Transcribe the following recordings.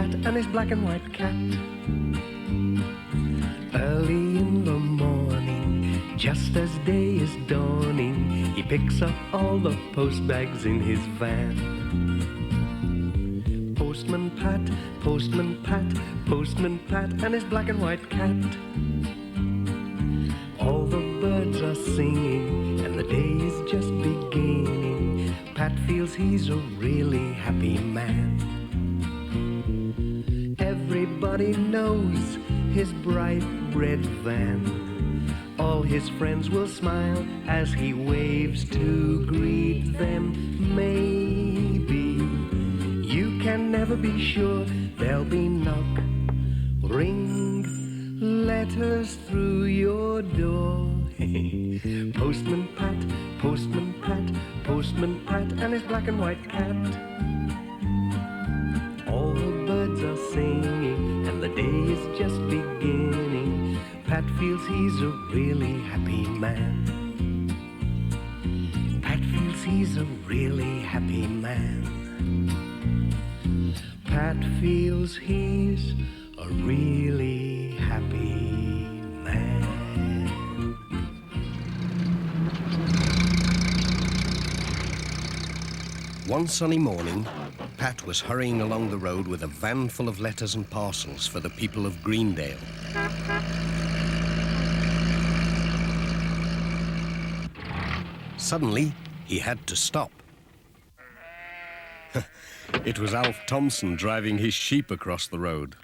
Pat and his black and white cat. Early in the morning, just as day is dawning, he picks up all the post bags in his van. Postman Pat, Postman Pat, Postman Pat and his black and white cat. All the birds are singing and the day is just beginning. Pat feels he's a really happy man. Everybody knows his bright red van. All his friends will smile as he waves to greet them. Maybe you can never be sure there'll be knock, ring, letters through your door. Postman Pat, Postman Pat, Postman Pat and his black and white cat. All the birds are singing and the day is just beginning. Pat feels he's a really happy man. Pat feels he's a really happy man. Pat feels he's a really happy man. One sunny morning, Pat was hurrying along the road with a van full of letters and parcels for the people of Greendale. Suddenly, he had to stop. It was Alf Thompson driving his sheep across the road.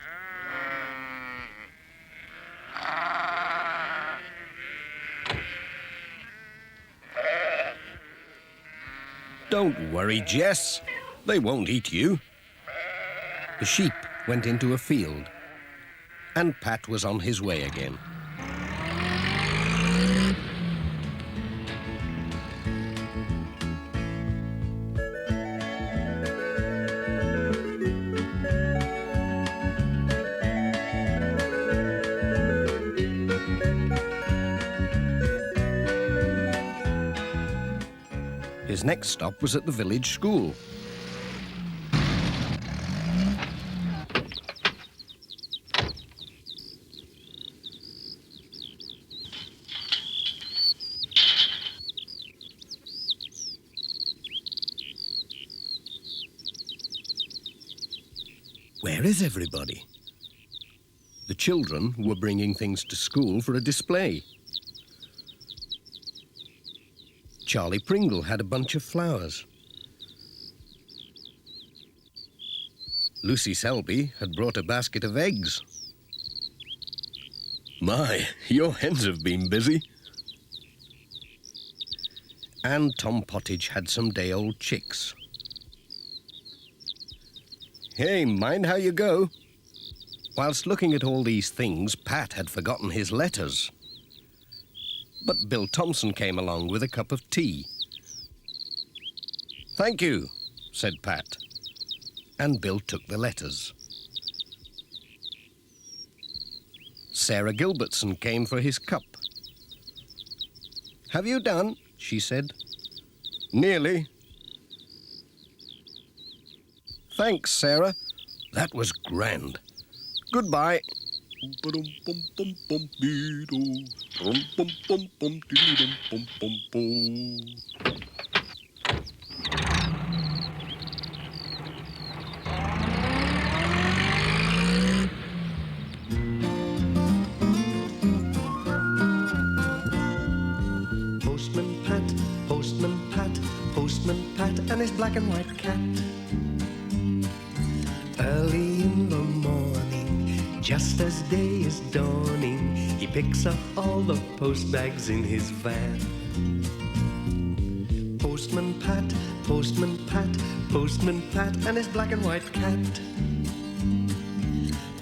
Don't worry, Jess. They won't eat you. The sheep went into a field, and Pat was on his way again. His next stop was at the village school. Where is everybody? The children were bringing things to school for a display. Charlie Pringle had a bunch of flowers. Lucy Selby had brought a basket of eggs. My, your hens have been busy. And Tom Pottage had some day-old chicks. Hey, mind how you go. Whilst looking at all these things, Pat had forgotten his letters. But Bill Thompson came along with a cup of tea. "Thank you," said Pat, and Bill took the letters. Sarah Gilbertson came for his cup. "Have you done?" she said. "Nearly." "Thanks, Sarah. That was grand. Goodbye." Postman Pat, Postman Pat, Postman Pat and his black and white cat. Early in the morning, just as day is dawning, he picks up all the post bags in his van. Postman Pat, Postman Pat, Postman Pat and his black and white cat.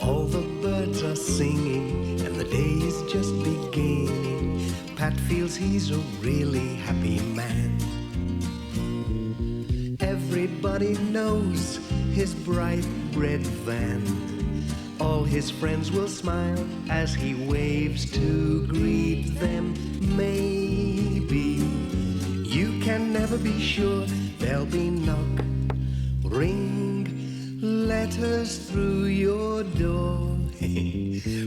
All the birds are singing and the day is just beginning. Pat feels he's a really happy man. Everybody knows his bright red van. All his friends will smile as he waves to greet them. Maybe you can never be sure there'll be knock, ring, letters through your door.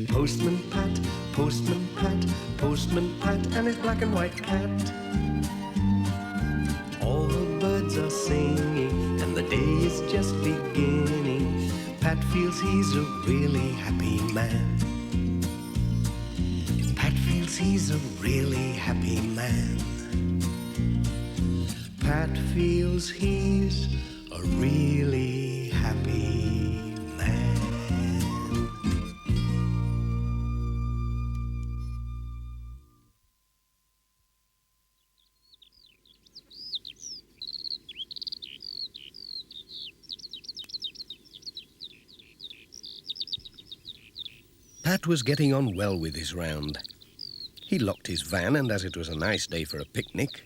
Postman Pat, Postman Pat, Postman Pat, and his black and white cat. All the birds are singing, and the day is just beginning. Pat feels he's a really happy man. Pat feels he's a really happy man. Pat feels he's a really happy man. Pat was getting on well with his round. He locked his van, and as it was a nice day for a picnic,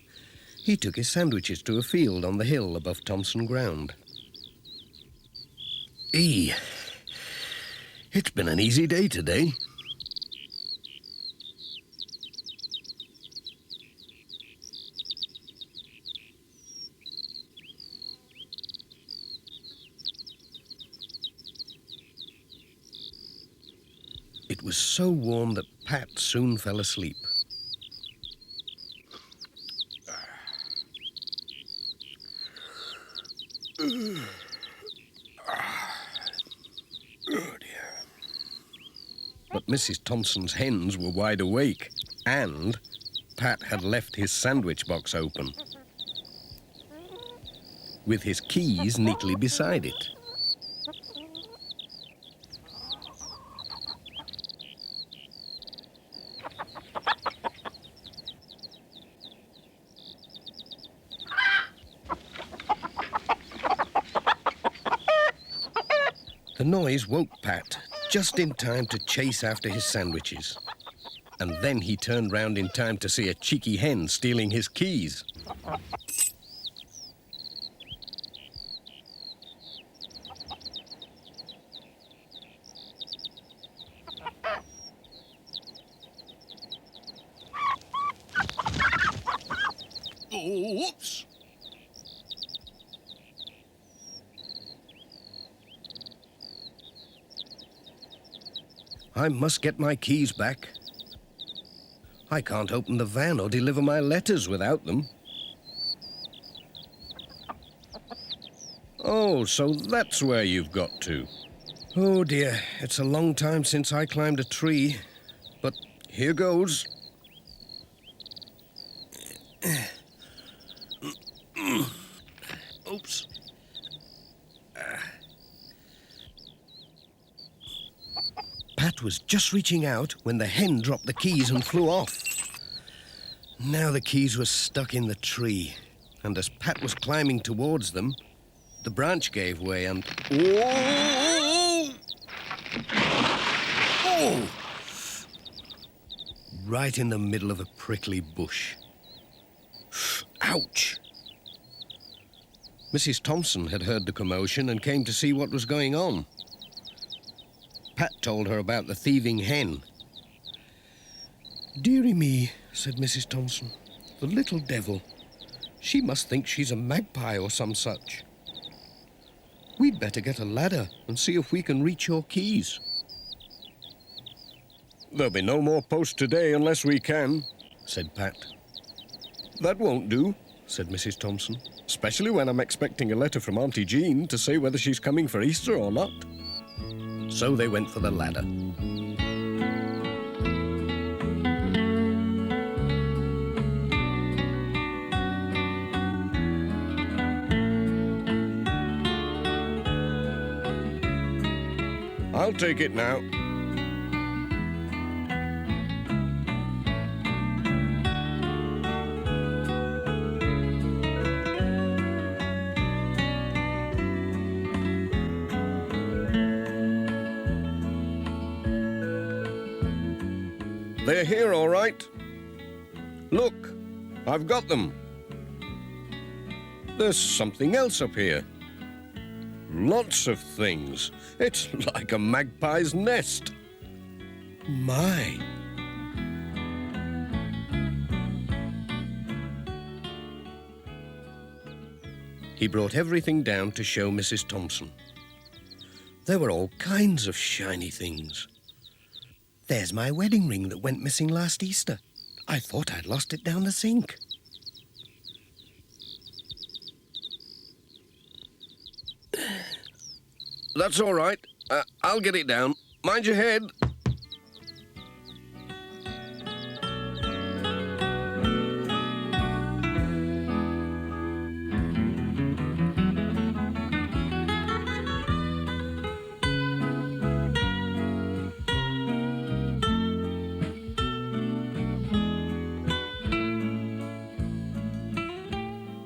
he took his sandwiches to a field on the hill above Thompson ground. It's been an easy day today. It was so warm that Pat soon fell asleep. Oh dear. But Mrs. Thompson's hens were wide awake, and Pat had left his sandwich box open, with his keys neatly beside it. The noise woke Pat just in time to chase after his sandwiches. And then he turned round in time to see a cheeky hen stealing his keys. Oops! I must get my keys back. I can't open the van or deliver my letters without them. Oh, so that's where you've got to. Oh dear, it's a long time since I climbed a tree, but here goes. Oops. Pat was just reaching out when the hen dropped the keys and flew off. Now the keys were stuck in the tree, and as Pat was climbing towards them, the branch gave way and... Whoa! Oh! Right in the middle of a prickly bush. Ouch! Mrs. Thompson had heard the commotion and came to see what was going on. Pat told her about the thieving hen. "Dearie me," said Mrs. Thompson, "the little devil. She must think she's a magpie or some such. We'd better get a ladder and see if we can reach your keys." "There'll be no more post today unless we can," said Pat. "That won't do," said Mrs. Thompson, "especially when I'm expecting a letter from Auntie Jean to say whether she's coming for Easter or not." So they went for the ladder. I'll take it now. They're here, all right. Look, I've got them. There's something else up here. Lots of things. It's like a magpie's nest. My. He brought everything down to show Mrs. Thompson. There were all kinds of shiny things. There's my wedding ring that went missing last Easter. I thought I'd lost it down the sink. That's all right. I'll get it down. Mind your head.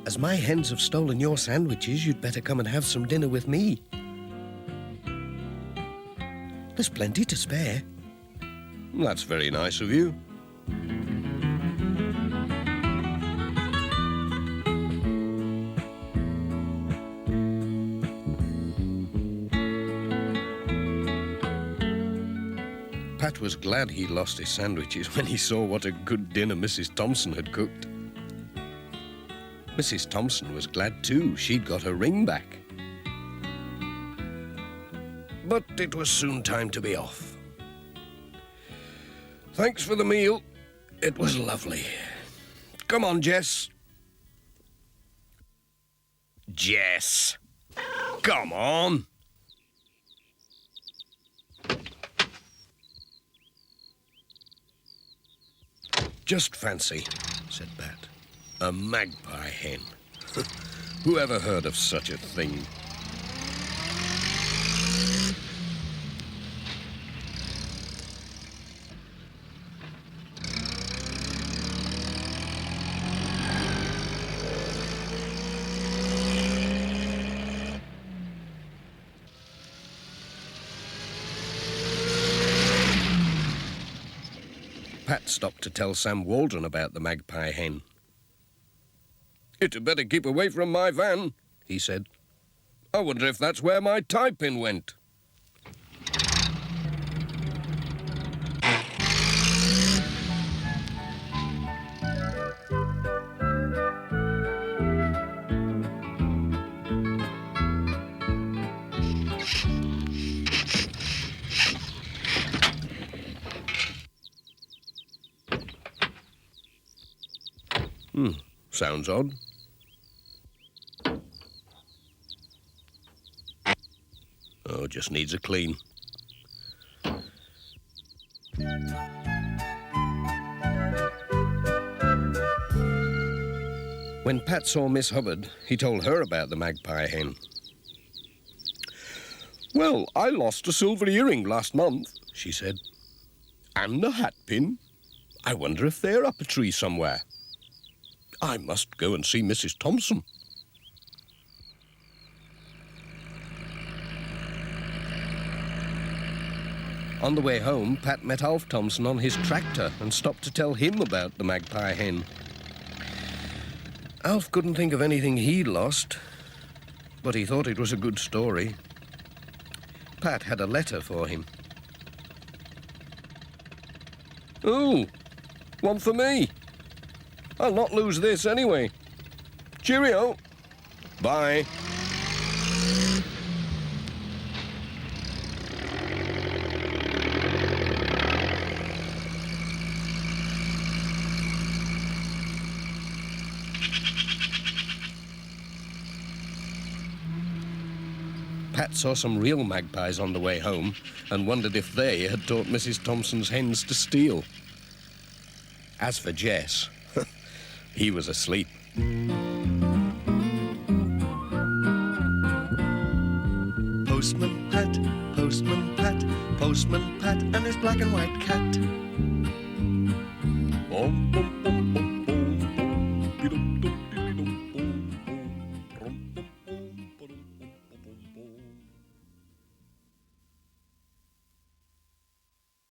As my hens have stolen your sandwiches, you'd better come and have some dinner with me. There's plenty to spare. That's very nice of you. Pat was glad he lost his sandwiches when he saw what a good dinner Mrs. Thompson had cooked. Mrs. Thompson was glad too. She'd got her ring back. But it was soon time to be off. Thanks for the meal. It was lovely. Come on, Jess. Jess! Come on! Just fancy, said Pat. A magpie hen. Who ever heard of such a thing? Pat stopped to tell Sam Waldron about the magpie hen. "It had better keep away from my van," he said. "I wonder if that's where my tie pin went." Sounds odd. Oh, just needs a clean. When Pat saw Miss Hubbard, he told her about the magpie hen. "Well, I lost a silver earring last month," she said. "And a hat pin. I wonder if they're up a tree somewhere. I must go and see Mrs. Thompson." On the way home, Pat met Alf Thompson on his tractor and stopped to tell him about the magpie hen. Alf couldn't think of anything he'd lost, but he thought it was a good story. Pat had a letter for him. "Oh, one for me. I'll not lose this anyway. Cheerio. Bye." Pat saw some real magpies on the way home and wondered if they had taught Mrs. Thompson's hens to steal. As for Jess, he was asleep. Postman Pat, Postman Pat, Postman Pat and his black and white cat. Bum, bum,